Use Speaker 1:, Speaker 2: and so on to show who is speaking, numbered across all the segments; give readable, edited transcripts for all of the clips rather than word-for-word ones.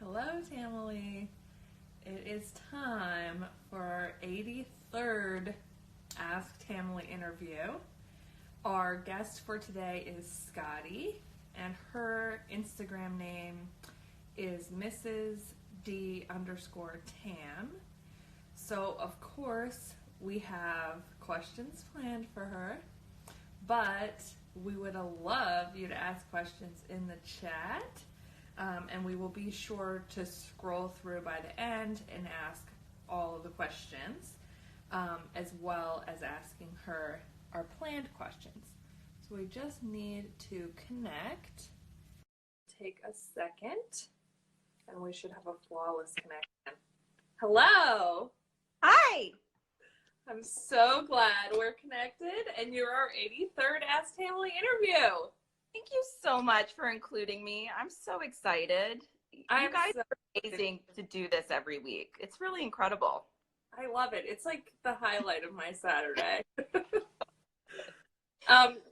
Speaker 1: Hello, Tamily. It is time for our 83rd Ask Tamily interview. Our guest for today is Scotty, and her Instagram name is Mrs. D underscore Tam. So, of course, we have questions planned for her, but we would love you to ask questions in the chat. And we will be sure to scroll through by the end and ask all of the questions, as well as asking her our planned questions. So we just need to connect. Take a second, and we should have a flawless connection. Hello!
Speaker 2: Hi!
Speaker 1: I'm so glad we're connected, and you're our 83rd Ask Tamily interview.
Speaker 2: Thank you so much for including me. I'm so excited. You guys are amazing to do this every week. It's really incredible.
Speaker 1: I love it. It's like the highlight of my Saturday.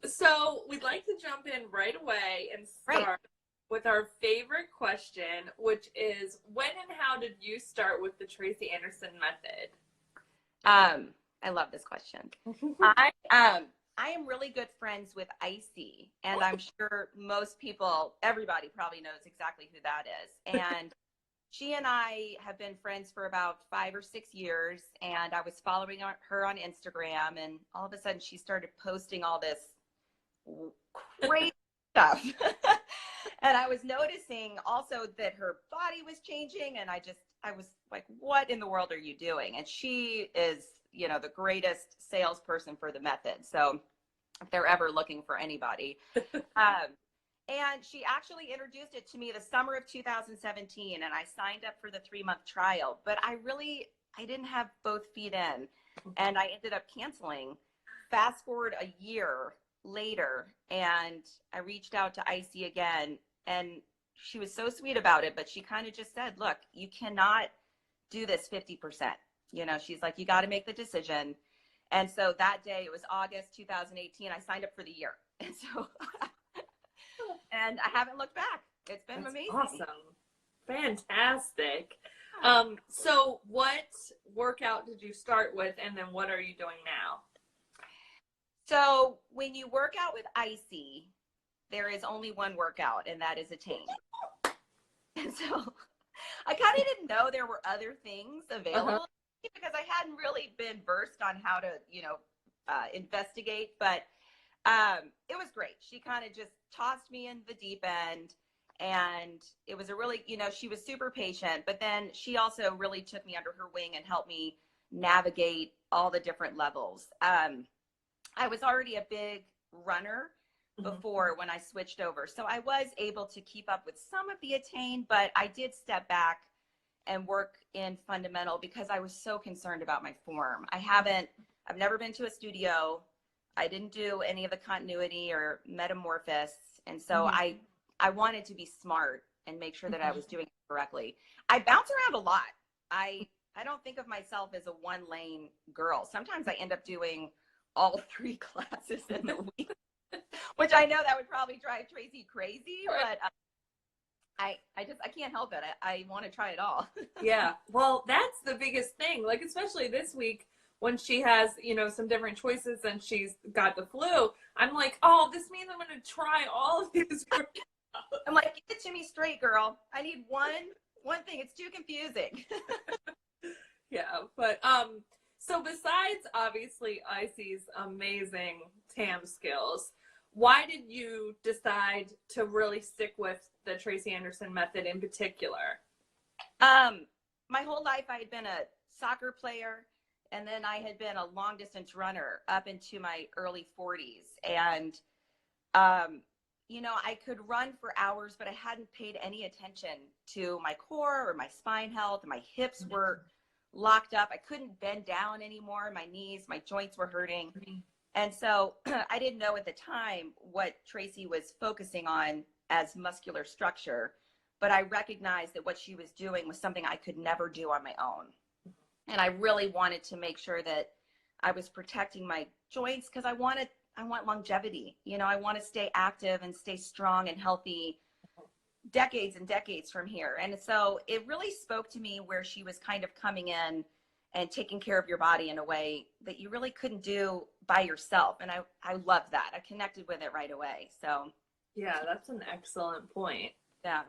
Speaker 1: So we'd like to jump in right away and start with our favorite question, which is, when and how did you start with the Tracy Anderson method?
Speaker 2: I love this question. I am really good friends with Icy, and I'm sure most people, everybody probably knows exactly who that is. And she and I have been friends for about 5 or 6 years, and I was following her on Instagram, and all of a sudden she started posting all this crazy stuff. And I was noticing also that her body was changing, and I was like, what in the world are you doing? And she is, the greatest salesperson for the method. So if they're ever looking for anybody. And she actually introduced it to me the summer of 2017, and I signed up for the 3-month trial, but I didn't have both feet in, and I ended up canceling. Fast forward a year later, and I reached out to Icy again, and she was so sweet about it, but she kind of just said, look, you cannot do this 50%. She's like, you got to make the decision. And so that day, it was August 2018, I signed up for the year. And so, and I haven't looked back. It's been amazing.
Speaker 1: Awesome. Fantastic. So what workout did you start with, and then what are you doing now?
Speaker 2: So when you work out with Icy, there is only one workout, and that is Attain. And so I kind of didn't know there were other things available because I hadn't really been versed on how to, investigate, but it was great. She kind of just tossed me in the deep end, and it was a really, she was super patient, but then she also really took me under her wing and helped me navigate all the different levels. I was already a big runner before when I switched over, so I was able to keep up with some of the Attain, but I did step back and work in fundamental because I was so concerned about my form. I've never been to a studio. I didn't do any of the continuity or metamorphosis. And so I wanted to be smart and make sure that I was doing it correctly. I bounce around a lot. I don't think of myself as a one-lane girl. Sometimes I end up doing all 3 classes in the week, which I know that would probably drive Tracy crazy, but I can't help it. I want to try it all.
Speaker 1: Yeah. Well, that's the biggest thing. Like, especially this week when she has, some different choices and she's got the flu. I'm like, oh, this means I'm going to try all of these.
Speaker 2: I'm like, get it to me straight, girl. I need one thing. It's too confusing.
Speaker 1: Yeah. But, so besides obviously Icy's amazing TAM skills, why did you decide to really stick with the Tracy Anderson method in particular?
Speaker 2: My whole life I had been a soccer player, and then I had been a long distance runner up into my early 40s. And, I could run for hours, but I hadn't paid any attention to my core or my spine health. My hips were locked up. I couldn't bend down anymore. My knees, my joints were hurting. And so I didn't know at the time what Tracy was focusing on as muscular structure, but I recognized that what she was doing was something I could never do on my own. And I really wanted to make sure that I was protecting my joints because I want longevity. I want to stay active and stay strong and healthy decades and decades from here. And so it really spoke to me where she was kind of coming in and taking care of your body in a way that you really couldn't do by yourself. And I love that. I connected with it right away. So
Speaker 1: Yeah, that's an excellent point.
Speaker 2: yeah.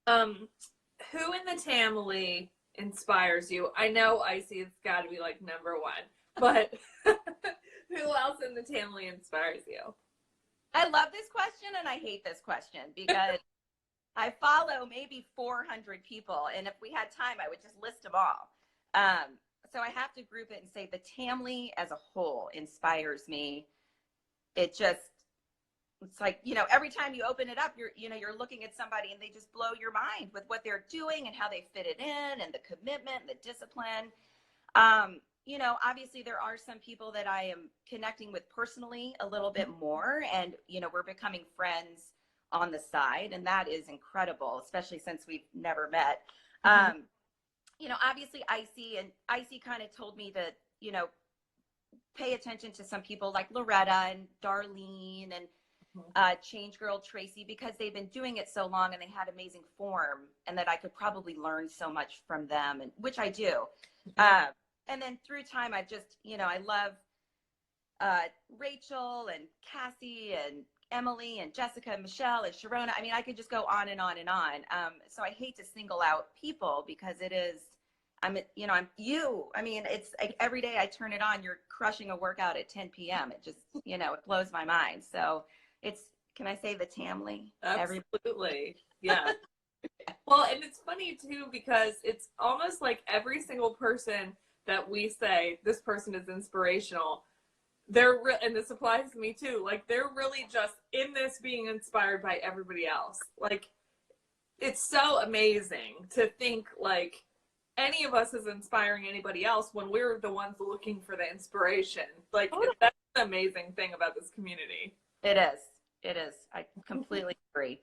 Speaker 1: Um, who in the Tamily inspires you? I know Icy has got to be like number one, but who else in the Tamily inspires you?
Speaker 2: I love this question and I hate this question because I follow maybe 400 people. And if we had time, I would just list them all. So I have to group it and say the Tamily as a whole inspires me. It just, it's like, every time you open it up, you're looking at somebody and they just blow your mind with what they're doing and how they fit it in and the commitment and the discipline. Obviously there are some people that I am connecting with personally a little bit more, and, we're becoming friends on the side, and that is incredible, especially since we've never met. Obviously Icy kind of told me to, pay attention to some people like Loretta and Darlene and Change Girl Tracy, because they've been doing it so long and they had amazing form, and that I could probably learn so much from them, and which I do. And then through time, I've just, I love Rachel and Cassie and Emily and Jessica and Michelle and Sharona. I mean, I could just go on and on and on. So I hate to single out people because I'm you. I mean, it's like every day I turn it on, you're crushing a workout at 10 p.m. It just, it blows my mind. So can I say the Tamily?
Speaker 1: Absolutely. Yeah. Well, and it's funny too, because it's almost like every single person that we say this person is inspirational, and this applies to me too, like they're really just in this being inspired by everybody else. Like, it's so amazing to think like any of us is inspiring anybody else when we're the ones looking for the inspiration. Like, that's the amazing thing about this community.
Speaker 2: It is. I completely agree.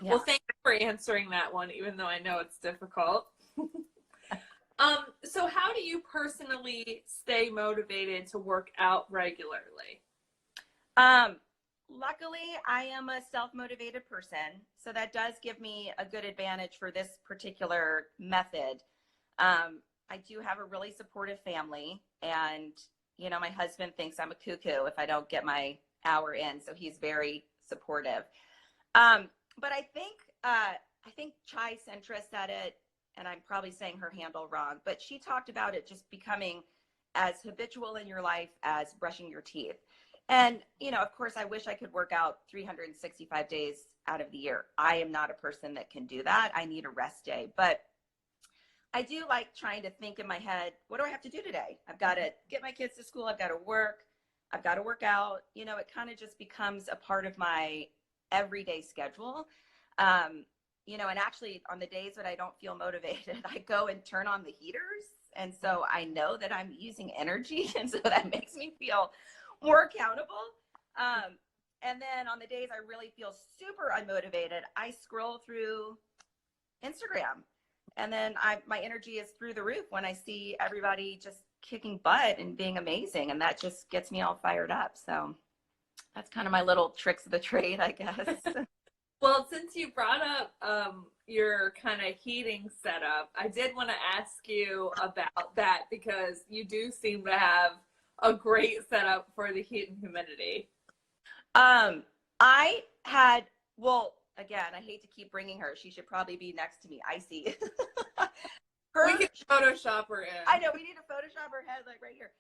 Speaker 1: Yeah. Well, thank you for answering that one, even though I know it's difficult. So how do you personally stay motivated to work out regularly?
Speaker 2: Luckily, I am a self-motivated person, so that does give me a good advantage for this particular method. I do have a really supportive family, and my husband thinks I'm a cuckoo if I don't get my hour in, so he's very supportive. But I think Chai Centra said it, and I'm probably saying her handle wrong, but she talked about it just becoming as habitual in your life as brushing your teeth. And, of course, I wish I could work out 365 days out of the year. I am not a person that can do that. I need a rest day. But I do like trying to think in my head, what do I have to do today? I've got to get my kids to school. I've got to work. I've got to work out. It kind of just becomes a part of my everyday schedule. And actually on the days that I don't feel motivated, I go and turn on the heaters. And so I know that I'm using energy. And so that makes me feel more accountable. And then on the days I really feel super unmotivated, I scroll through Instagram. And then my energy is through the roof when I see everybody just kicking butt and being amazing. And that just gets me all fired up. So that's kind of my little tricks of the trade, I guess.
Speaker 1: Well, since you brought up your kind of heating setup, I did want to ask you about that, because you do seem to have a great setup for the heat and humidity.
Speaker 2: Again, I hate to keep bringing her. She should probably be next to me. Icy.
Speaker 1: We can Photoshop her in.
Speaker 2: I know, we need to Photoshop her head like right here.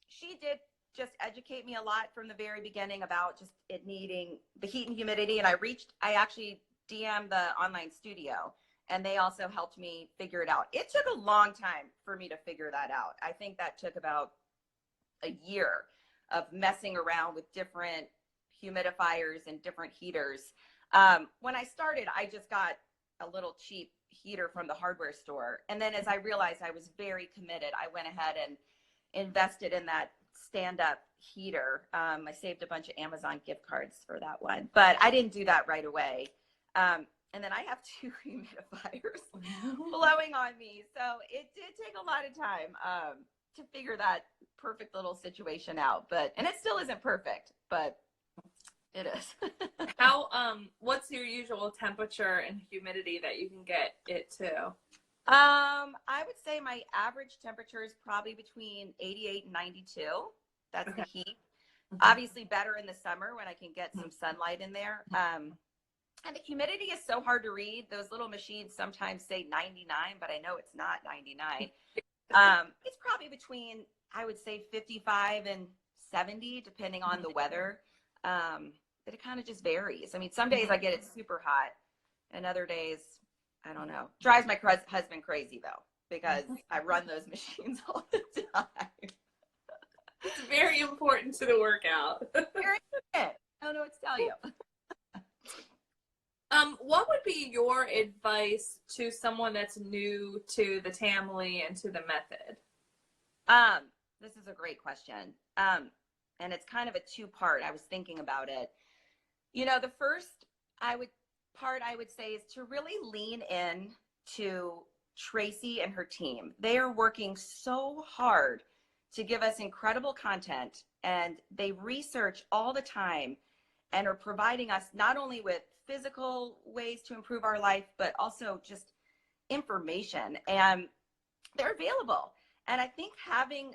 Speaker 2: She did just educate me a lot from the very beginning about just it needing the heat and humidity. And I actually DM'd the online studio, and they also helped me figure it out. It took a long time for me to figure that out. I think that took about a year of messing around with different humidifiers and different heaters. When I started, I just got a little cheap heater from the hardware store. And then as I realized I was very committed, I went ahead and invested in that stand-up heater. I saved a bunch of Amazon gift cards for that one, but I didn't do that right away. And then I have 2 humidifiers blowing on me. So it did take a lot of time to figure that perfect little situation out. And it still isn't perfect, but It is.
Speaker 1: What's your usual temperature and humidity that you can get it to?
Speaker 2: I would say my average temperature is probably between 88 and 92. That's the
Speaker 1: Okay.
Speaker 2: heat.
Speaker 1: Mhm.
Speaker 2: Obviously better in the summer when I can get some sunlight in there. And the humidity is so hard to read. Those little machines sometimes say 99, but I know it's not 99. It's probably between, I would say, 55 and 70, depending on the weather. But it kind of just varies. I mean, some days I get it super hot, and other days, I don't know. Drives my husband crazy, though, because I run those machines all the time.
Speaker 1: It's very important to the workout.
Speaker 2: Very good. I don't know what to tell you.
Speaker 1: What would be your advice to someone that's new to the Tamily and to the method?
Speaker 2: Um, this is a great question. And it's kind of a two-part. I was thinking about it. The first I would part I would say is to really lean in to Tracy and her team. They are working so hard to give us incredible content, and they research all the time and are providing us not only with physical ways to improve our life, but also just information. And they're available. And I think having,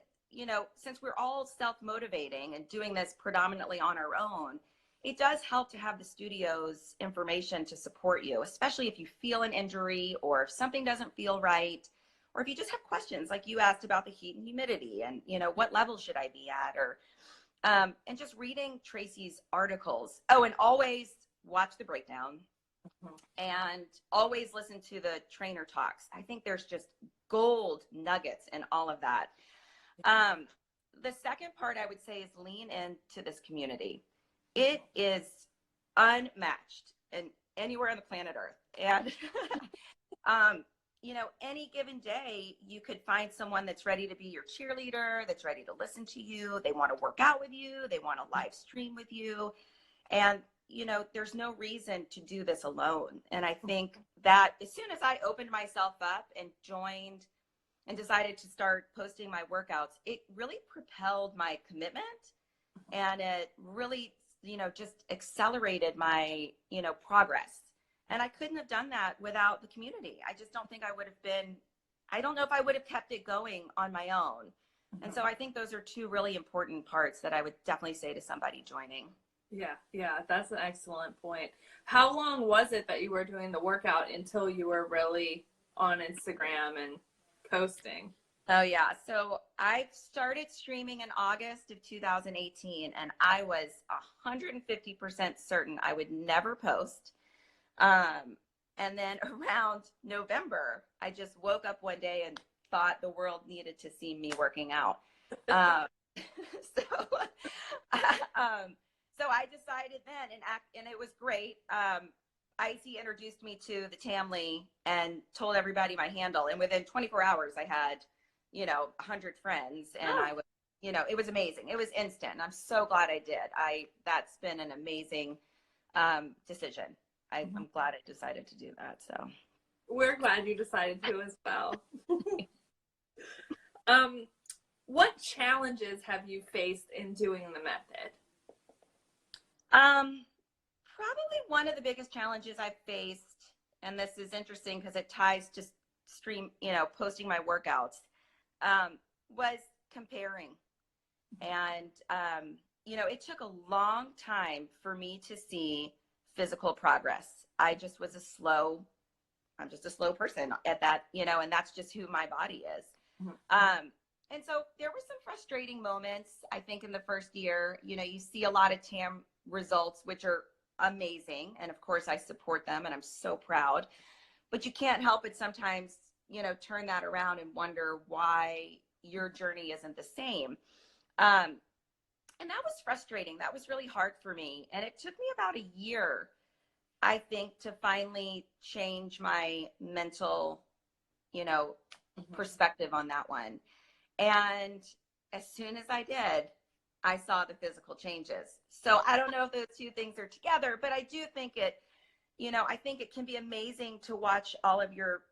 Speaker 2: since we're all self motivating and doing this predominantly on our own, it does help to have the studio's information to support you, especially if you feel an injury or if something doesn't feel right, or if you just have questions like you asked about the heat and humidity and, what level should I be at, or, and just reading Tracy's articles. Oh, and always watch the breakdown and always listen to the trainer talks. I think there's just gold nuggets in all of that. The second part I would say is lean into this community. It is unmatched in anywhere on the planet Earth. And, any given day, you could find someone that's ready to be your cheerleader, that's ready to listen to you. They want to work out with you. They want to live stream with you. And, there's no reason to do this alone. And I think that as soon as I opened myself up and joined and decided to start posting my workouts, it really propelled my commitment, and it really, just accelerated my, progress. And I couldn't have done that without the community. I just don't think I don't know if I would have kept it going on my own. And so I think those are two really important parts that I would definitely say to somebody joining.
Speaker 1: Yeah, that's an excellent point. How long was it that you were doing the workout until you were really on Instagram and posting?
Speaker 2: Oh, yeah. So I started streaming in August of 2018, and I was 150% certain I would never post. And then around November, I just woke up one day and thought the world needed to see me working out. Um, so, so I decided then, and it was great. Icy introduced me to the Tamily and told everybody my handle. And within 24 hours, I had, 100 friends, and I was, it was amazing. It was instant. I'm so glad I did. That's been an amazing decision. I'm glad I decided to do that. So
Speaker 1: We're glad you decided to as well. um, what challenges have you faced in doing the method?
Speaker 2: Probably one of the biggest challenges I've faced, and this is interesting because it ties to posting my workouts, was comparing. And, it took a long time for me to see physical progress. I'm just a slow person at that, and that's just who my body is. And so there were some frustrating moments, I think, in the first year. You see a lot of TAM results, which are amazing. And of course, I support them and I'm so proud. But you can't help but sometimes, turn that around and wonder why your journey isn't the same. And that was frustrating. That was really hard for me. And it took me about a year, I think, to finally change my mental, perspective on that one. And as soon as I did, I saw the physical changes. So I don't know if those two things are together, but I do think I think it can be amazing to watch all of your,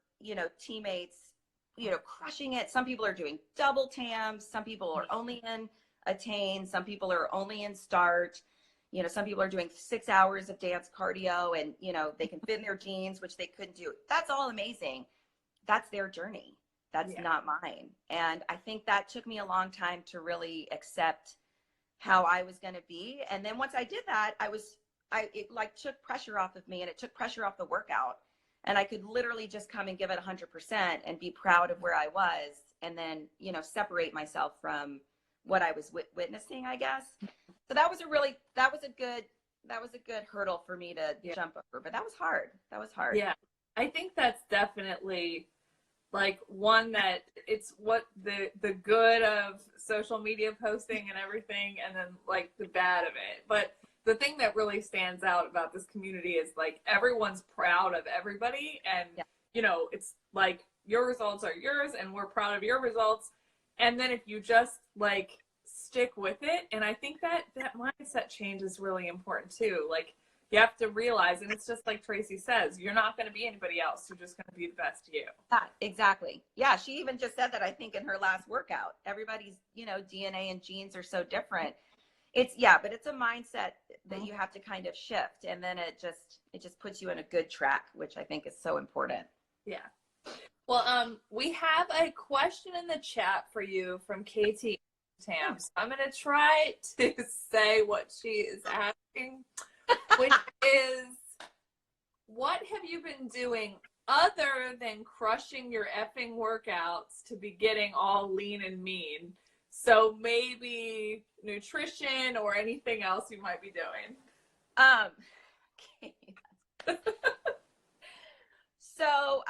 Speaker 2: teammates, crushing it. Some people are doing double TAMs. Some people are only in Attain. Some people are only in Start. you know, some people are doing 6 hours of dance cardio and, you know, they can fit in their jeans, which they couldn't do. That's all amazing. That's their journey. That's
Speaker 1: Yeah.
Speaker 2: not mine. And I think that took me a long time to really accept how I was going to be. And then once I did that, it like took pressure off of me, and it took pressure off the workout. And I could literally just come and give it 100% and be proud of where I was. And then, you know, separate myself from what I was witnessing, I guess. So that was a good hurdle for me to
Speaker 1: Yeah.
Speaker 2: jump over, but that was hard. That was hard.
Speaker 1: Yeah. I think that's definitely like one that it's what the good of social media posting and everything, and then like the bad of it. But the thing that really stands out about this community is like everyone's proud of everybody, and
Speaker 2: Yeah.
Speaker 1: you know, it's like your results are yours and we're proud of your results. And then if you just like stick with it, and I think that that mindset change is really important too. Like you have to realize, and it's just like Tracy says, you're not going to be anybody else. You're just going to be the best you.
Speaker 2: Yeah, exactly. Yeah, she even just said that, I think, in her last workout. Everybody's, you know, DNA and genes are so different. It's, yeah, but it's a mindset that you have to kind of shift, and then it just puts you in a good track, which I think is so important.
Speaker 1: Yeah. Well, we have a question in the chat for you from Katie Tam. So I'm going to try to say what she is asking, which is, what have you been doing other than crushing your effing workouts to be getting all lean and mean? So maybe nutrition or anything else you might be doing.
Speaker 2: Okay. So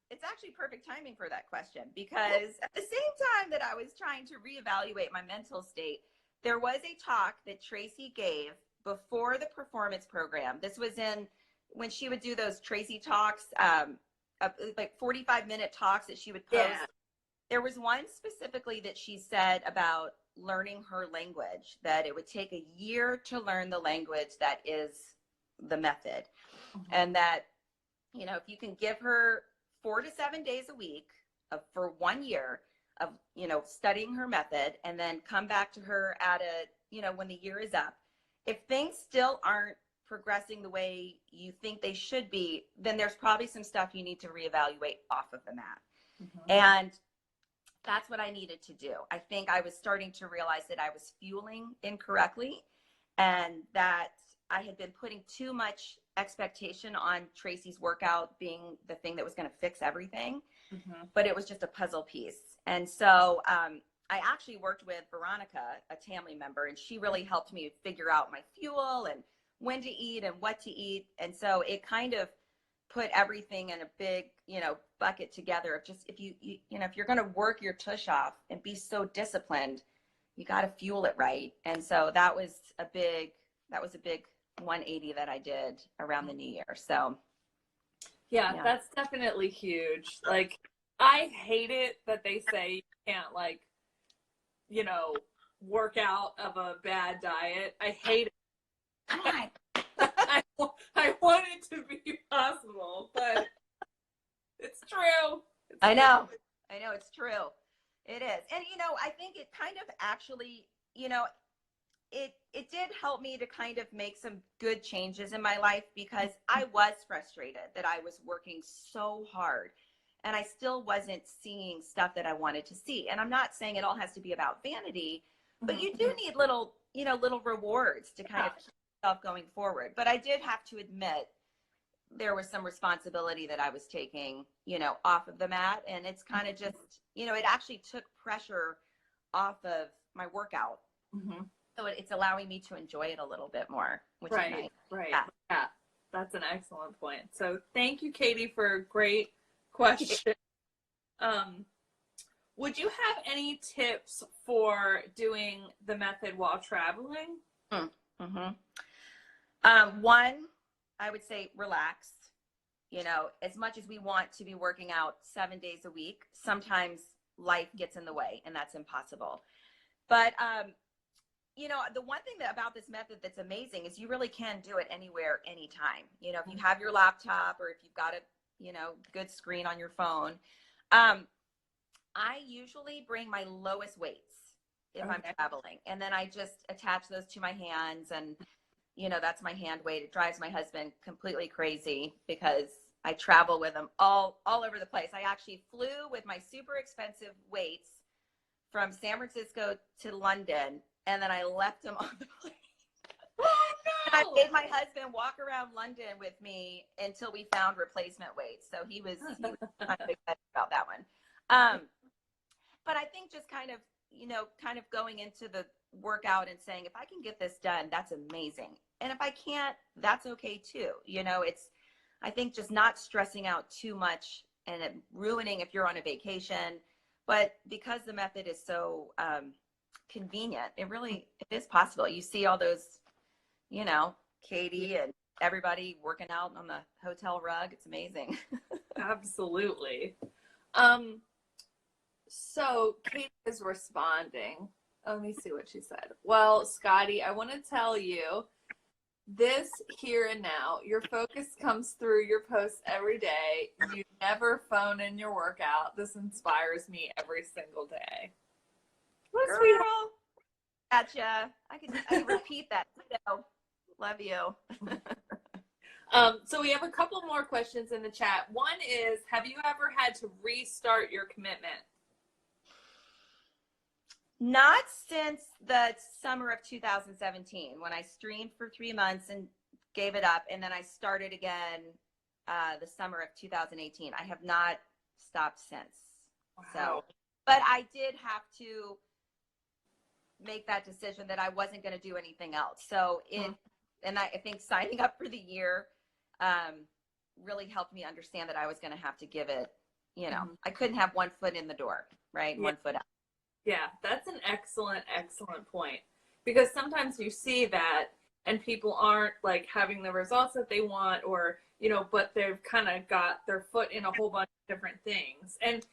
Speaker 2: it's actually perfect timing for that question, because at the same time that I was trying to reevaluate my mental state, there was a talk that Tracy gave before the performance program. This was when she would do those Tracy talks, like 45-minute talks that she would post.
Speaker 1: Yeah.
Speaker 2: There was one specifically that she said about learning her language, that it would take a year to learn the language that is the method. Mm-hmm. And that, you know, if you can give her 4 to 7 days a week for 1 year of, you know, studying her method, and then come back to her when the year is up, if things still aren't progressing the way you think they should be, then there's probably some stuff you need to reevaluate off of the mat. Mm-hmm. And that's what I needed to do. I think I was starting to realize that I was fueling incorrectly, and that I had been putting too much expectation on Tracy's workout being the thing that was going to fix everything. Mm-hmm. But it was just a puzzle piece. And so I actually worked with Veronica, a Tamily member, and she really helped me figure out my fuel and when to eat and what to eat. And so it kind of put everything in a big, you know, bucket together of just, if if you're going to work your tush off and be so disciplined, you got to fuel it right. And so that was a big 180 that I did around the new year. So
Speaker 1: yeah, that's definitely huge. Like, I hate it that they say you can't, like, you know, work out of a bad diet. I hate it.
Speaker 2: Come on.
Speaker 1: I want it to be possible, but it's true.
Speaker 2: I know it's true. It is. And, you know, I think it kind of actually, you know, it did help me to kind of make some good changes in my life, because I was frustrated that I was working so hard and I still wasn't seeing stuff that I wanted to see. And I'm not saying it all has to be about vanity, but you do need little rewards to kind of keep yourself going forward. But I did have to admit there was some responsibility that I was taking, you know, off of the mat. And it's kind of just, you know, it actually took pressure off of my workout. Mm-hmm. So it's allowing me to enjoy it a little bit more, which is nice.
Speaker 1: Right. Yeah. That's an excellent point. So thank you, Katie, for a great question. Would you have any tips for doing the method while traveling?
Speaker 2: Mm-hmm. One, I would say relax. You know, as much as we want to be working out 7 days a week, sometimes life gets in the way, and that's impossible. But you know, the one thing about this method that's amazing is you really can do it anywhere, anytime. You know, if you have your laptop, or if you've got a, you know, good screen on your phone. I usually bring my lowest weights if I'm traveling, and then I just attach those to my hands, and that's my hand weight. It drives my husband completely crazy because I travel with him all over the place. I actually flew with my super expensive weights from San Francisco to London, and then I left him on the plane.
Speaker 1: Oh
Speaker 2: And I
Speaker 1: no!
Speaker 2: made my husband walk around London with me until we found replacement weights. So he was kind of excited about that one. But I think just kind of going into the workout and saying, if I can get this done, that's amazing. And if I can't, that's okay too. I think just not stressing out too much and it ruining if you're on a vacation. But because the method is so convenient, it is possible. You see all those, Katie and everybody working out on the hotel rug. It's amazing.
Speaker 1: Absolutely. So Kate is responding. Let me see what she said. Well, Scotty, I want to tell you this here and now. Your focus comes through your posts every day. You never phone in your workout. This inspires me every single day. What a sweetheart.
Speaker 2: Girl, gotcha. I could repeat that. Love you.
Speaker 1: So we have a couple more questions in the chat. One is, have you ever had to restart your commitment?
Speaker 2: Not since the summer of 2017 when I streamed for 3 months and gave it up. And then I started again the summer of 2018. I have not stopped since.
Speaker 1: Wow.
Speaker 2: So, but I did have to make that decision that I wasn't going to do anything else. So and I think signing up for the year really helped me understand that I was going to have to give it, I couldn't have one foot in the door, right? And one foot out.
Speaker 1: Yeah, that's an excellent point, because sometimes you see that and people aren't like having the results that they want, or, but they've kind of got their foot in a whole bunch of different things. And,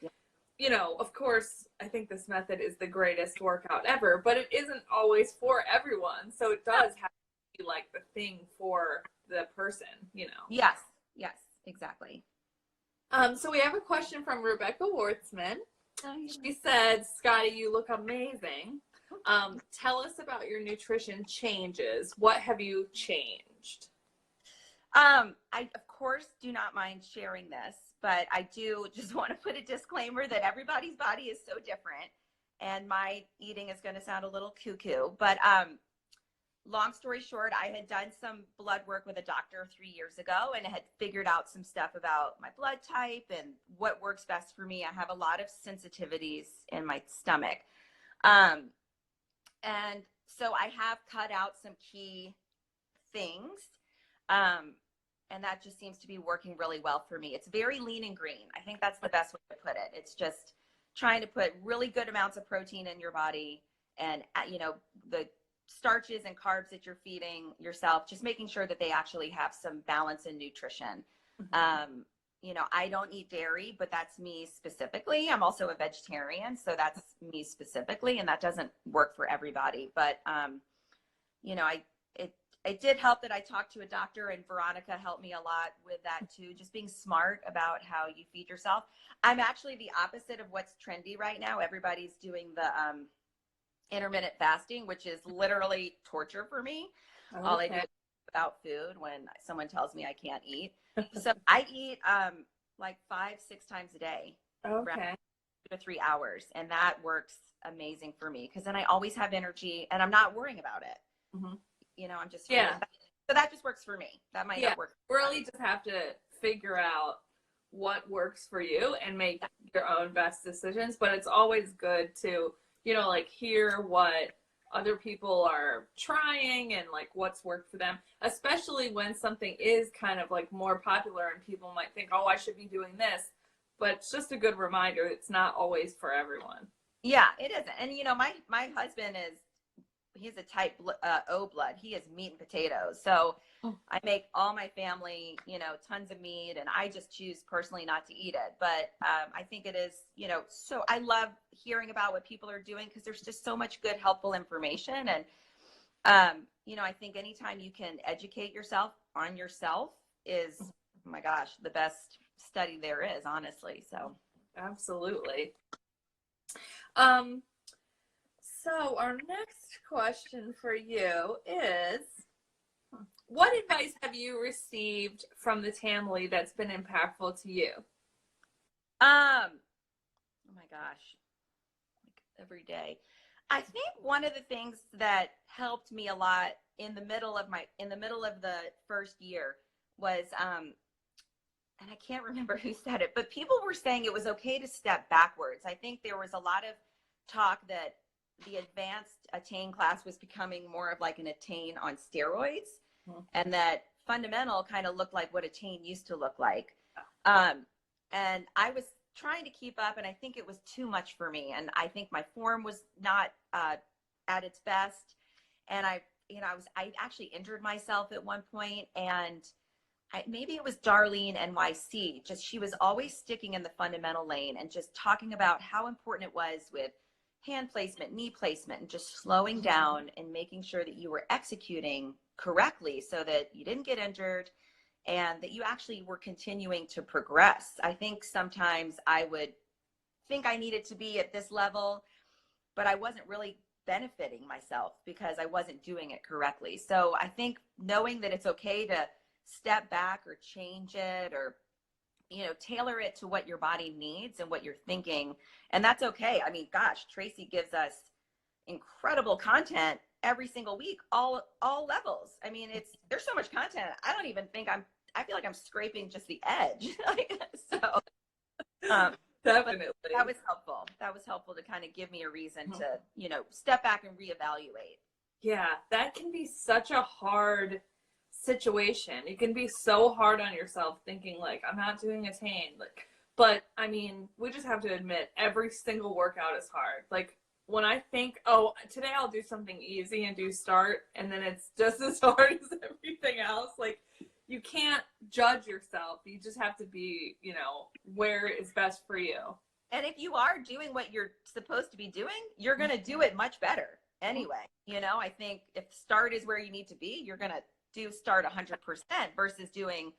Speaker 1: of course, I think this method is the greatest workout ever, but it isn't always for everyone. So it does have to be like the thing for the person,
Speaker 2: Yes, exactly.
Speaker 1: So we have a question from Rebecca Wartzman. She said, Scotty, you look amazing. Tell us about your nutrition changes. What have you changed?
Speaker 2: I, of course, do not mind sharing this, but I do just want to put a disclaimer that everybody's body is so different, and my eating is going to sound a little cuckoo. But long story short, I had done some blood work with a doctor 3 years ago and had figured out some stuff about my blood type and what works best for me. I have a lot of sensitivities in my stomach. And so I have cut out some key things. And that just seems to be working really well for me. It's very lean and green. I think that's the best way to put it. It's just trying to put really good amounts of protein in your body and, the starches and carbs that you're feeding yourself, just making sure that they actually have some balance in nutrition. I don't eat dairy, but that's me specifically. I'm also a vegetarian, so that's me specifically, and that doesn't work for everybody. But, it did help that I talked to a doctor, and Veronica helped me a lot with that too, just being smart about how you feed yourself. I'm actually the opposite of what's trendy right now. Everybody's doing the intermittent fasting, which is literally torture for me. Okay. All I do is without food when someone tells me I can't eat. So I eat like 5-6 times a day.
Speaker 1: Okay.
Speaker 2: 2 to 3 hours, and that works amazing for me because then I always have energy and I'm not worrying about it. Mm-hmm. I'm just so that just works for me. That might not work.
Speaker 1: Really just have to figure out what works for you and make your own best decisions. But it's always good to hear what other people are trying and like what's worked for them, especially when something is kind of like more popular and people might think, oh, I should be doing this, but it's just a good reminder. It's not always for everyone.
Speaker 2: Yeah, it isn't. And my husband he's a type O blood. He is meat and potatoes. So I make all my family, tons of meat, and I just choose personally not to eat it. But I think it is, so I love hearing about what people are doing because there's just so much good, helpful information. And, I think anytime you can educate yourself on yourself is, oh my gosh, the best study there is, honestly. So
Speaker 1: absolutely. So our next question for you is, what advice have you received from the Tamily that's been impactful to you?
Speaker 2: Oh my gosh, like every day. I think one of the things that helped me a lot in the middle of the first year was and I can't remember who said it, but people were saying it was okay to step backwards. I think there was a lot of talk that the advanced attain class was becoming more of like an attain on steroids, and that fundamental kind of looked like what attain used to look like. Um, and I was trying to keep up, and I think it was too much for me. And I think my form was not at its best. And I actually injured myself at one point, and maybe it was Darlene NYC. Just she was always sticking in the fundamental lane and just talking about how important it was with hand placement, knee placement, and just slowing down and making sure that you were executing correctly so that you didn't get injured and that you actually were continuing to progress. I think sometimes I would think I needed to be at this level, but I wasn't really benefiting myself because I wasn't doing it correctly. So I think knowing that it's okay to step back or change it or tailor it to what your body needs and what you're thinking, and that's okay. I mean, gosh, Tracy gives us incredible content every single week, all levels. I mean, there's so much content. I don't even think I feel like I'm scraping just the edge. So
Speaker 1: Definitely.
Speaker 2: that was helpful. That was helpful to kind of give me a reason to, step back and reevaluate.
Speaker 1: Yeah, that can be such a hard situation. It can be so hard on yourself thinking like I'm not doing attain. But I mean, we just have to admit every single workout is hard. Like when I think, oh, today I'll do something easy and do start, and then it's just as hard as everything else. Like you can't judge yourself. You just have to be, where is best for you.
Speaker 2: And if you are doing what you're supposed to be doing, you're going to do it much better anyway. I think if start is where you need to be, you're going to do start 100% versus doing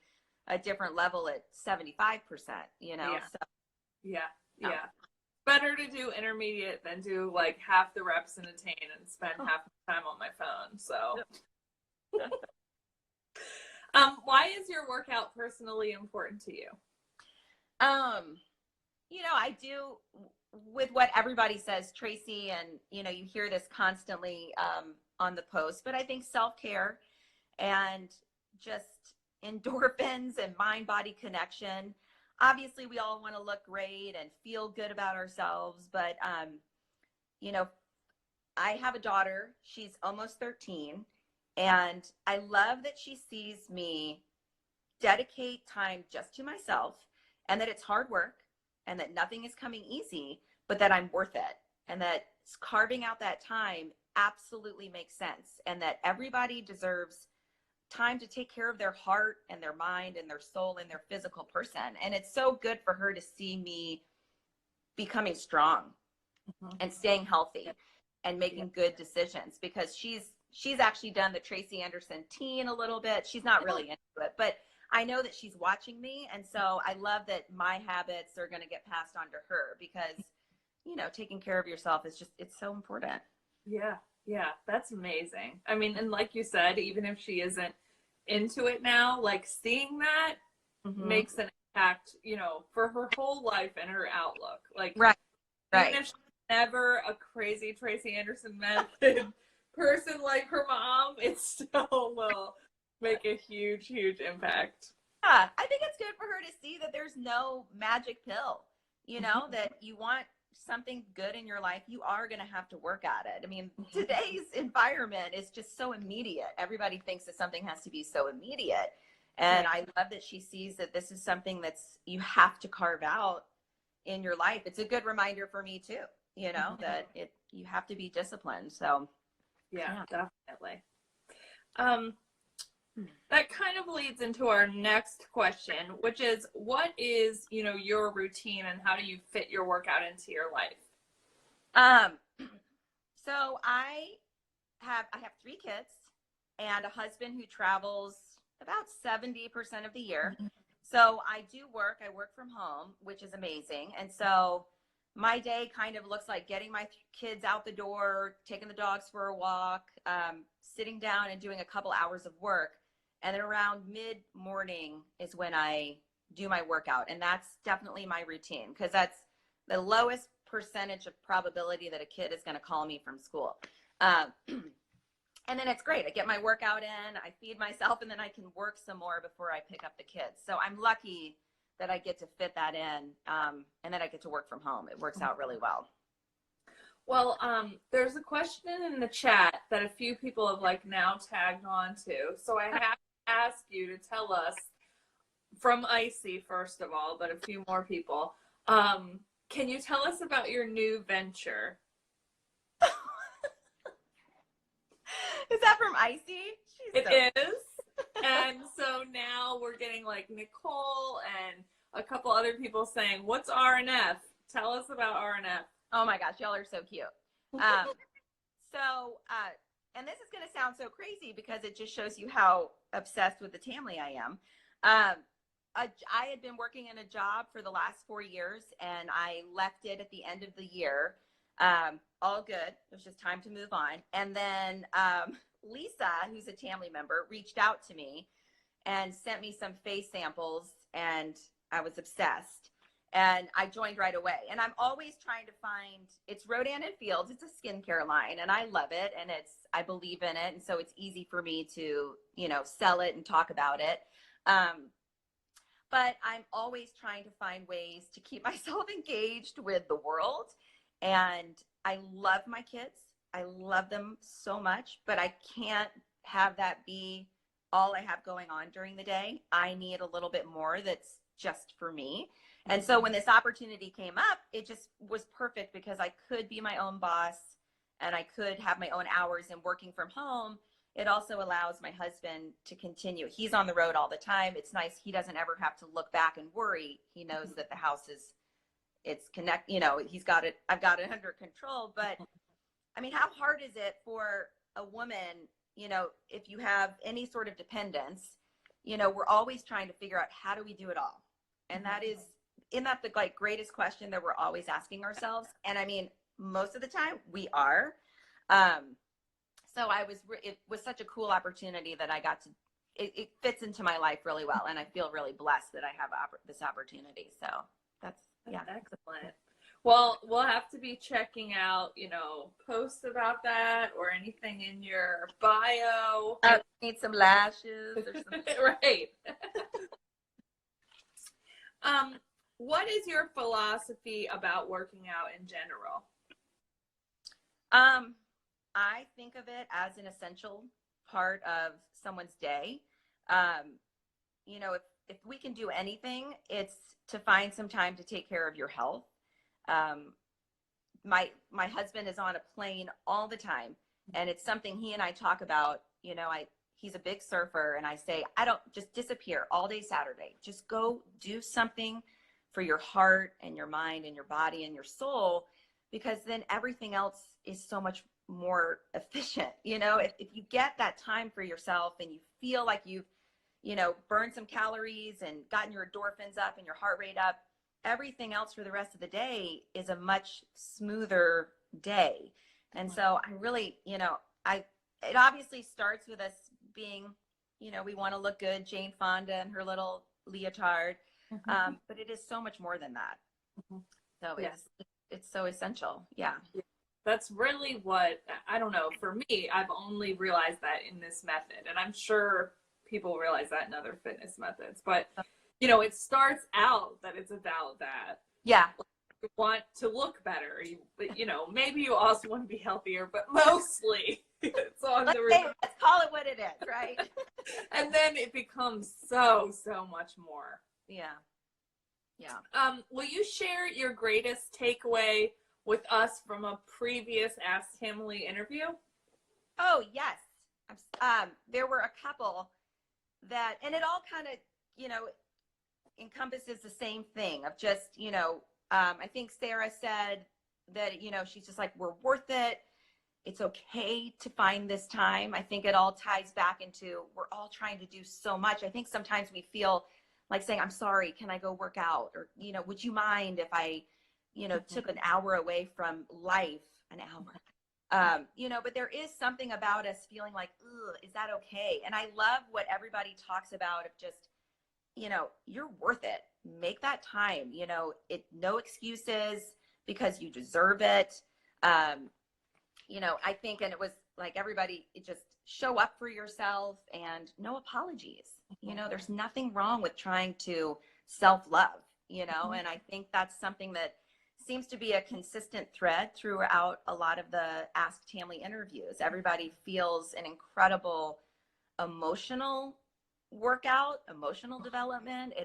Speaker 2: a different level at 75%,
Speaker 1: Yeah.
Speaker 2: So,
Speaker 1: Yeah. Better to do intermediate than do like half the reps in attain and spend half the time on my phone. So why is your workout personally important to you?
Speaker 2: I do with what everybody says, Tracy, and you hear this constantly on the post, but I think self-care and just endorphins and mind-body connection. Obviously, we all want to look great and feel good about ourselves, but I have a daughter. She's almost 13, and I love that she sees me dedicate time just to myself, and that it's hard work and that nothing is coming easy, but that I'm worth it, and that carving out that time absolutely makes sense, and that everybody deserves time to take care of their heart and their mind and their soul and their physical person. And it's so good for her to see me becoming strong and staying healthy and making good decisions, because she's actually done the Tracy Anderson teen a little bit. She's not really into it, but I know that she's watching me. And so I love that my habits are going to get passed on to her, because, taking care of yourself is it's so important.
Speaker 1: Yeah. That's amazing. I mean, and like you said, even if she isn't into it now, like seeing that makes an impact, for her whole life and her outlook. Like,
Speaker 2: right.
Speaker 1: Even if she's never a crazy Tracy Anderson method person like her mom, it still will make a huge, huge impact.
Speaker 2: Yeah, I think it's good for her to see that there's no magic pill, that you want something good in your life, you are going to have to work at it. I mean, today's environment is just so immediate. Everybody thinks that something has to be so immediate. And I love that she sees that this is something you have to carve out in your life. It's a good reminder for me too, that you have to be disciplined. So
Speaker 1: yeah. Definitely. That kind of leads into our next question, which is, what is, your routine and how do you fit your workout into your life?
Speaker 2: So I have 3 kids and a husband who travels about 70% of the year. So I do work. I work from home, which is amazing. And so my day kind of looks like getting my kids out the door, taking the dogs for a walk, sitting down and doing a couple hours of work. And then around mid-morning is when I do my workout. And that's definitely my routine, because that's the lowest percentage of probability that a kid is going to call me from school. Um, and then it's great. I get my workout in, I feed myself, and then I can work some more before I pick up the kids. So I'm lucky that I get to fit that in, and then I get to work from home. It works out really well.
Speaker 1: Well, there's a question in the chat that a few people have like now tagged on to. So I have to ask you to tell us from Icy, first of all, but a few more people. Can you tell us about your new venture?
Speaker 2: Is that from Icy?
Speaker 1: It is. And so now we're getting like Nicole and a couple other people saying, what's RNF? Tell us about RNF.
Speaker 2: Oh my gosh, y'all are so cute. And this is going to sound so crazy because it just shows you how obsessed with the Tamily I am. I had been working in a job for the last 4 years, and I left it at the end of the year. All good. It was just time to move on. And then Lisa, who's a Tamily member, reached out to me and sent me some face samples, and I was obsessed. And I joined right away. And I'm always trying to find, it's Rodan and Fields, it's a skincare line, and I love it, and I believe in it, and so it's easy for me to, sell it and talk about it. But I'm always trying to find ways to keep myself engaged with the world. And I love my kids. I love them so much, but I can't have that be all I have going on during the day. I need a little bit more that's just for me. And so when this opportunity came up, it just was perfect because I could be my own boss and I could have my own hours, and working from home, it also allows my husband to continue. He's on the road all the time. It's nice. He doesn't ever have to look back and worry. He knows that the house it's he's got it. I've got it under control. But I mean, how hard is it for a woman, if you have any sort of dependence, we're always trying to figure out, how do we do it all? And isn't that the greatest question that we're always asking ourselves? And I mean, most of the time we are. So it was such a cool opportunity that I got to, it fits into my life really well. And I feel really blessed that I have this opportunity. So that's
Speaker 1: excellent. Well, we'll have to be checking out, posts about that or anything in your bio.
Speaker 2: Need some lashes or something.
Speaker 1: Right. What is your philosophy about working out in general?
Speaker 2: I think of it as an essential part of someone's day. If we can do anything, it's to find some time to take care of your health. My husband is on a plane all the time, and it's something he and I talk about. He's a big surfer, and I say, I don't just disappear all day Saturday. Just go do something for your heart and your mind and your body and your soul, because then everything else is so much more efficient. If you get that time for yourself and you feel like you've, burned some calories and gotten your endorphins up and your heart rate up, everything else for the rest of the day is a much smoother day. And so I really, it obviously starts with us being, we want to look good, Jane Fonda and her little leotard. But it is so much more than that. So it's so essential. Yeah.
Speaker 1: That's really what, I don't know, for me, I've only realized that in this method, and I'm sure people realize that in other fitness methods, but it starts out that it's about that.
Speaker 2: Yeah.
Speaker 1: You want to look better, maybe you also want to be healthier, but mostly it's on
Speaker 2: let's call it what it is, right?
Speaker 1: And then it becomes so much more.
Speaker 2: Yeah.
Speaker 1: Will you share your greatest takeaway with us from a previous Ask Tamily interview? Oh,
Speaker 2: yes. There were a couple that, and it all kind of, encompasses the same thing of just, I think Sarah said that, she's just like, we're worth it. It's okay to find this time. I think it all ties back into, we're all trying to do so much. I think sometimes we feel like saying, I'm sorry, can I go work out? Or, would you mind if I, took an hour away from life, an hour? But there is something about us feeling like, ugh, is that okay? And I love what everybody talks about of just, you're worth it. Make that time, no excuses because you deserve it. I think, and it was like everybody, it just show up for yourself and no apologies. There's nothing wrong with trying to self-love, and I think that's something that seems to be a consistent thread throughout a lot of the Ask Tamily interviews. Everybody feels an incredible emotional workout, emotional development.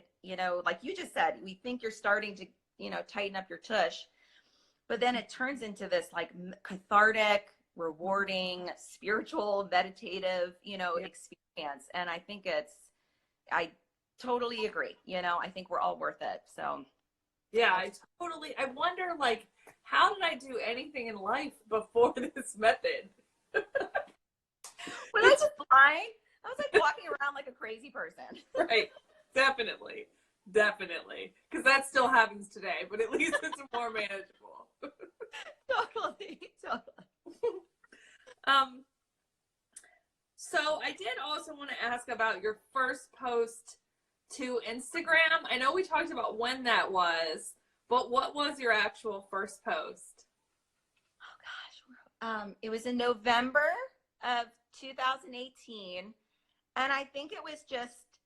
Speaker 2: Like you just said, we think you're starting to, tighten up your tush, but then it turns into this like cathartic, rewarding, spiritual, meditative, experience. And I think I totally agree. I think we're all worth it. So
Speaker 1: yeah, I wonder, like, how did I do anything in life before this method?
Speaker 2: When I was blind, I was like walking around like a crazy person.
Speaker 1: Right. Definitely. Because that still happens today, but at least it's more manageable.
Speaker 2: Totally.
Speaker 1: So I did also want to ask about your first post to Instagram. I know we talked about when that was, but what was your actual first post?
Speaker 2: Oh gosh. It was in November of 2018. And I think it was just,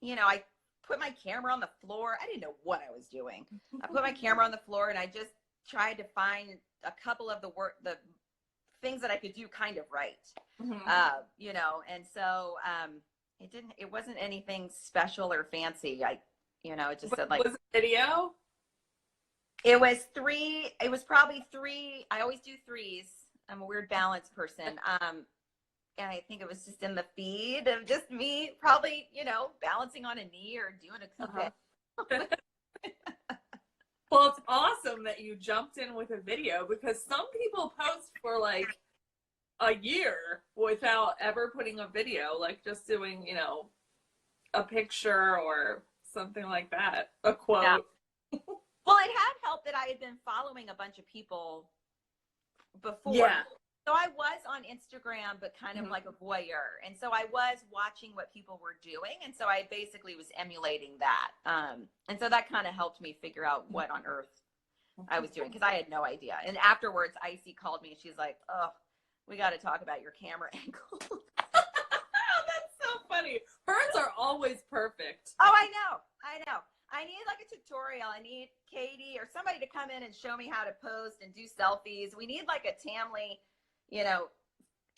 Speaker 2: I put my camera on the floor. I didn't know what I was doing. I put my camera on the floor and I just tried to find a couple of the things that I could do kind of right. And so it wasn't anything special or fancy. It just said like,
Speaker 1: was it video?
Speaker 2: It was probably three. I always do threes. I'm a weird balance person. And I think it was just in the feed of just me probably, balancing on a knee or doing a cook.
Speaker 1: Well, it's awesome that you jumped in with a video, because some people post for like a year without ever putting a video, like just doing, a picture or something like that, a quote.
Speaker 2: Yeah. Well, it had helped that I had been following a bunch of people before.
Speaker 1: Yeah.
Speaker 2: So I was on Instagram, but kind of like a voyeur. And so I was watching what people were doing. And so I basically was emulating that. And so that kind of helped me figure out what on earth I was doing, because I had no idea. And afterwards, Icy called me and she's like, oh, we got to talk about your camera angle.
Speaker 1: That's so funny. Hers are always perfect.
Speaker 2: Oh, I know. I need like a tutorial. I need Katie or somebody to come in and show me how to post and do selfies. We need like a Tamily,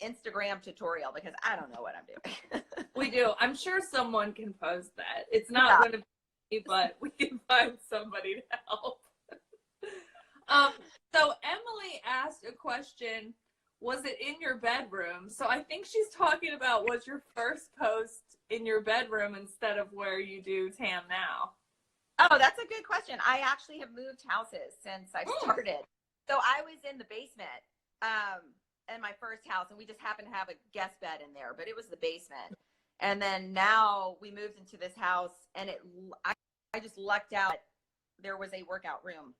Speaker 2: Instagram tutorial, because I don't know what I'm doing.
Speaker 1: We do. I'm sure someone can post that. It's not going to be me, but we can find somebody to help. So Emily asked a question, was it in your bedroom? So I think she's talking about, was your first post in your bedroom instead of where you do Tam now?
Speaker 2: Oh, that's a good question. I actually have moved houses since I started. So I was in the basement in my first house, and we just happened to have a guest bed in there, but it was the basement. And then now we moved into this house, and I just lucked out. There was a workout room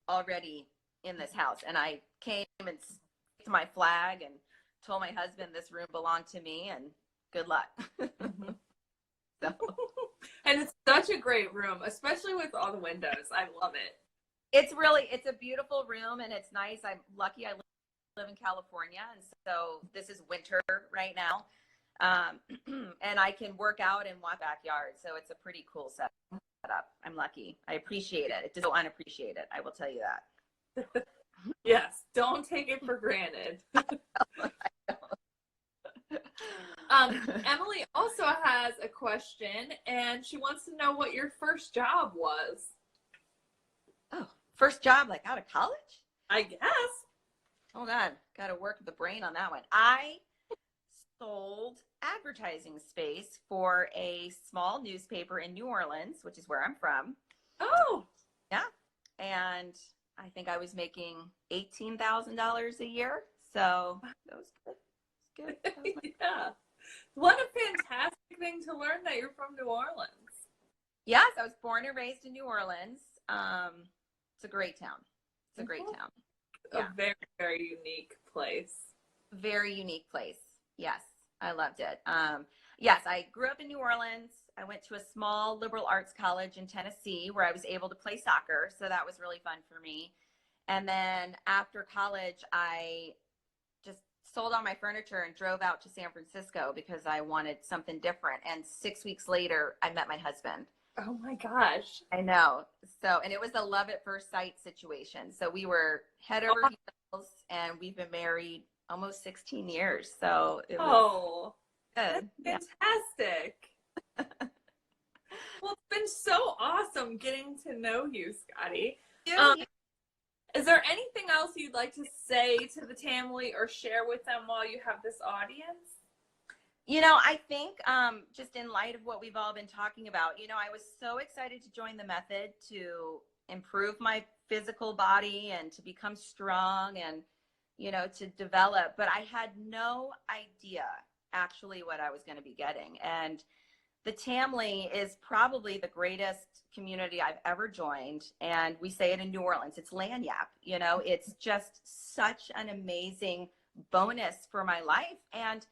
Speaker 2: already in this house, and I came and to my flag and told my husband this room belonged to me, and good luck. So.
Speaker 1: And it's such a great room, especially with all the windows. I love it.
Speaker 2: It's a beautiful room, and it's nice. I'm lucky I live in California, and so this is winter right now. And I can work out in my backyard, so it's a pretty cool setup. I'm lucky. I appreciate it. It's so unappreciated, I will tell you that.
Speaker 1: Yes, don't take it for granted. Emily also has a question, and she wants to know what your first job was.
Speaker 2: Oh, first job, like out of college?
Speaker 1: I guess.
Speaker 2: Hold on, got to work the brain on that one. I sold advertising space for a small newspaper in New Orleans, which is where I'm from.
Speaker 1: Oh,
Speaker 2: yeah. And I think I was making $18,000 a year. So that was good.
Speaker 1: Yeah. What a fantastic thing to learn that you're from New Orleans.
Speaker 2: Yes, I was born and raised in New Orleans. It's a great town. It's a great town.
Speaker 1: a
Speaker 2: Yeah.
Speaker 1: very, very unique place.
Speaker 2: Very unique place. Yes, I loved it. Yes, I grew up in New Orleans. I went to a small liberal arts college in Tennessee where I was able to play soccer. So that was really fun for me. And then after college, I just sold all my furniture and drove out to San Francisco because I wanted something different. And 6 weeks later, I met my husband.
Speaker 1: Oh my gosh.
Speaker 2: I know. So, and it was a love at first sight situation. So we were head over heels and we've been married almost 16 years. So it was good.
Speaker 1: That's
Speaker 2: Yeah.
Speaker 1: fantastic. Well, it's been so awesome getting to know you, Scotty. Is there anything else you'd like to say to the Tamily or share with them while you have this audience?
Speaker 2: I think just in light of what we've all been talking about, I was so excited to join the method to improve my physical body and to become strong and, to develop. But I had no idea actually what I was going to be getting. And the Tamily is probably the greatest community I've ever joined. And we say it in New Orleans, it's Lanyap. It's just such an amazing bonus for my life. And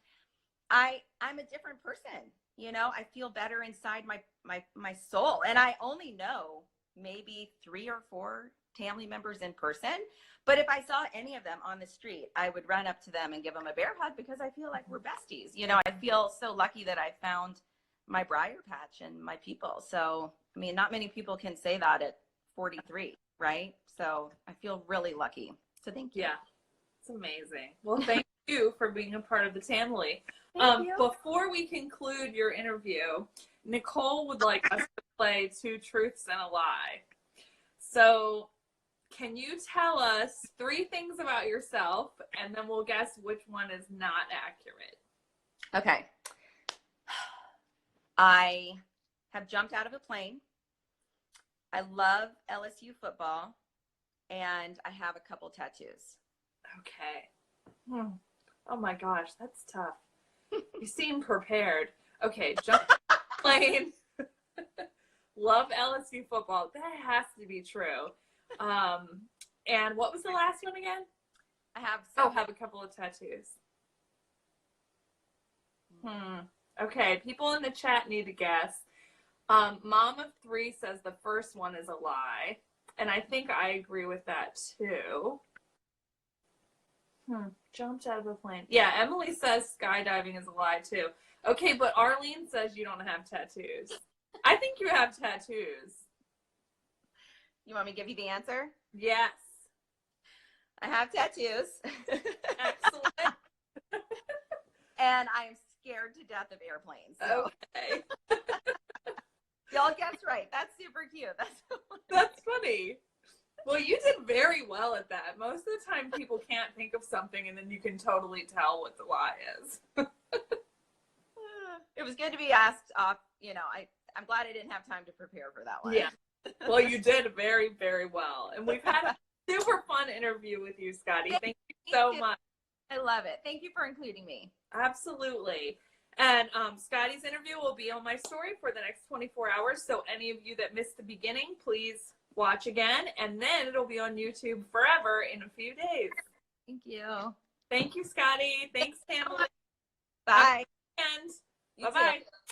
Speaker 2: I'm a different person. I feel better inside my soul. And I only know maybe 3 or 4 Tamily members in person. But if I saw any of them on the street, I would run up to them and give them a bear hug because I feel like we're besties. I feel so lucky that I found my briar patch and my people. So, I mean, not many people can say that at 43, right? So I feel really lucky. So thank you.
Speaker 1: Yeah, it's amazing. Well, thank you for being a part of the Tamily.
Speaker 2: Thank you.
Speaker 1: Before we conclude your interview, Nicole would like us to play 2 truths and a lie. So can you tell us 3 things about yourself, and then we'll guess which one is not accurate?
Speaker 2: Okay. I have jumped out of a plane. I love LSU football, and I have a couple tattoos.
Speaker 1: Okay. Oh my gosh, that's tough. You seem prepared. Okay, jump plane. Love LSU football. That has to be true. And what was the last one again?
Speaker 2: I have
Speaker 1: have a couple of tattoos. Okay, people in the chat need to guess. Mom of 3 says the first one is a lie. And I think I agree with that too. Jumped out of a plane. Yeah, Emily says skydiving is a lie too. Okay, but Arlene says you don't have tattoos. I think you have tattoos.
Speaker 2: You want me to give you the answer?
Speaker 1: Yes.
Speaker 2: I have tattoos.
Speaker 1: Excellent.
Speaker 2: And I'm scared to death of airplanes. So.
Speaker 1: Okay.
Speaker 2: Y'all guess right. That's super cute.
Speaker 1: That's funny. Well, you did very well at that. Most of the time people can't think of something and then you can totally tell what the lie is.
Speaker 2: It was good to be asked off. I'm glad I didn't have time to prepare for that one.
Speaker 1: Yeah. Well, you did very, very well. And we've had a super fun interview with you, Scotty. Thank you so much.
Speaker 2: I love it. Thank you for including me.
Speaker 1: Absolutely. And Scotty's interview will be on my story for the next 24 hours. So any of you that missed the beginning, please watch again. And then it'll be on YouTube forever in a few days.
Speaker 2: Thank you.
Speaker 1: Thank you, Scotty. Thanks, Tamily.
Speaker 2: Bye.
Speaker 1: And
Speaker 2: You
Speaker 1: bye-bye.
Speaker 2: too.